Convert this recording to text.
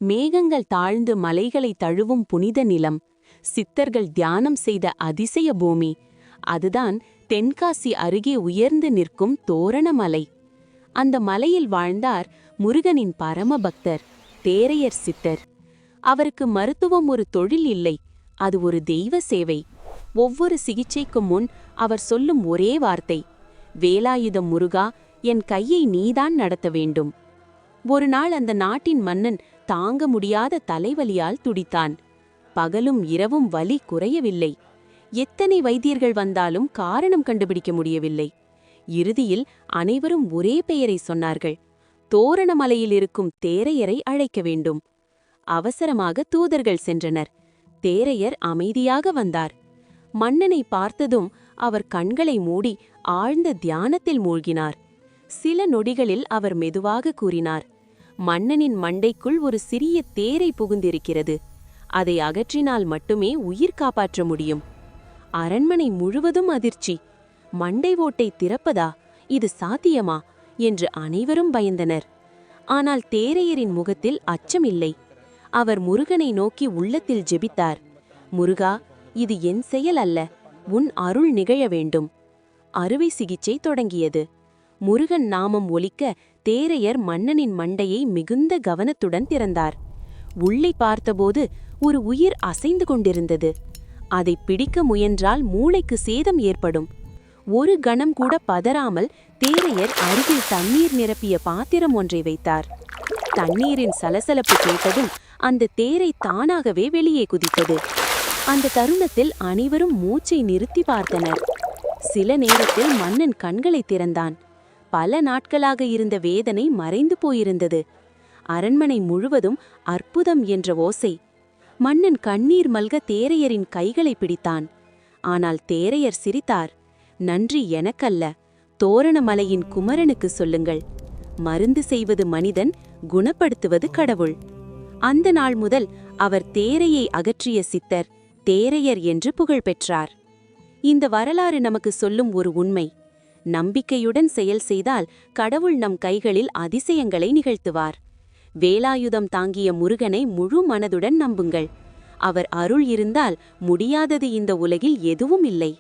மேகங்கள் தாழ்ந்து மலைகளை தழுவும் புனித நிலம், சித்தர்கள் தியானம் செய்த அதிசய பூமி, அதுதான் தென்காசி அருகே உயர்ந்து நிற்கும் தோரணமலை. அந்த மலையில் வாழ்ந்தார் முருகனின் பரமபக்தர் தேரையர் சித்தர். அவருக்கு மருத்துவம் ஒரு தொழில் இல்லை, அது ஒரு தெய்வ சேவை. ஒவ்வொரு சிகிச்சைக்கும் முன் அவர் சொல்லும் ஒரே வார்த்தை, வேலாயுதம் முருகா, என் கையை நீதான் நடத்த வேண்டும். ஒரு நாள் அந்த நாட்டின் மன்னன் தாங்க முடியாத தலைவலியால் துடித்தான். பகலும் இரவும் வலி குறையவில்லை. எத்தனை வைத்தியர்கள் வந்தாலும் காரணம் கண்டுபிடிக்க முடியவில்லை. இறுதியில் அனைவரும் ஒரே பெயரை சொன்னார்கள், தோரணமலையில் இருக்கும் தேரையரை அழைக்க வேண்டும். அவசரமாக தூதர்கள் சென்றனர். தேரையர் அமைதியாக வந்தார். மன்னனை பார்த்ததும் அவர் கண்களை மூடி ஆழ்ந்த தியானத்தில் மூழ்கினார். சில நொடிகளில் அவர் மெதுவாக கூறினார், மன்னனின் மண்டைக்குள் ஒரு சிறிய தேரை புகுந்திருக்கிறது. அதை அகற்றினால் மட்டுமே உயிர் காப்பாற்ற முடியும். அரண்மனை முழுவதும் அதிர்ச்சி. மண்டை ஓட்டை திறப்பதா? இது சாத்தியமா என்று அனைவரும் பயந்தனர். ஆனால் தேரையரின் முகத்தில் அச்சமில்லை. அவர் முருகனை நோக்கி உள்ளத்தில் ஜெபித்தார், முருகா, இது என் செயல் அல்ல, உன் அருள் நிகழ வேண்டும். அறுவை சிகிச்சை தொடங்கியது. முருகன் நாமம் ஒலிக்க தேரையர் மன்னனின் மண்டையை மிகுந்த கவனத்துடன் திறந்தார். உள்ளே பார்த்தபோது ஒரு உயிர் அசைந்து கொண்டிருந்தது. அதை பிடிக்க முயன்றால் மூளைக்கு சேதம் ஏற்படும். ஒரு கணம் கூட பதறாமல் தேரையர் அருகில் தண்ணீர் நிரப்பிய பாத்திரம் ஒன்றை வைத்தார். தண்ணீரின் சலசலப்பு கேட்டதும் அந்த தேரை தானாகவே வெளியே குதித்தது. அந்த தருணத்தில் அனைவரும் மூச்சை நிறுத்தி பார்த்தனர். சில நேரத்தில் மன்னன் கண்களை திறந்தான். பல நாட்களாக இருந்த வேதனை மறைந்து போயிருந்தது. அரண்மனை முழுவதும் அற்புதம் என்ற ஓசை. மன்னன் கண்ணீர் மல்க தேரையரின் கைகளை பிடித்தான். ஆனால் தேரையர் சிரித்தார், நன்றி எனக்கல்ல, தோரணமலையின் குமரனுக்கு சொல்லுங்கள். மருந்து செய்வது மனிதன், குணப்படுத்துவது கடவுள். அந்த நாள் முதல் அவர் தேரையை அகற்றிய சித்தர் தேரையர் என்று புகழ் பெற்றார். இந்த வரலாறு நமக்கு சொல்லும் ஒரு உண்மை, நம்பிக்கையுடன் செயல் செய்தால் கடவுள் நம் கைகளில் அதிசயங்களை நிகழ்த்துவார். வேலாயுதம் தாங்கிய முருகனை முழு மனதுடன் நம்புங்கள். அவர் அருள் இருந்தால் முடியாதது இந்த உலகில் எதுவும் இல்லை.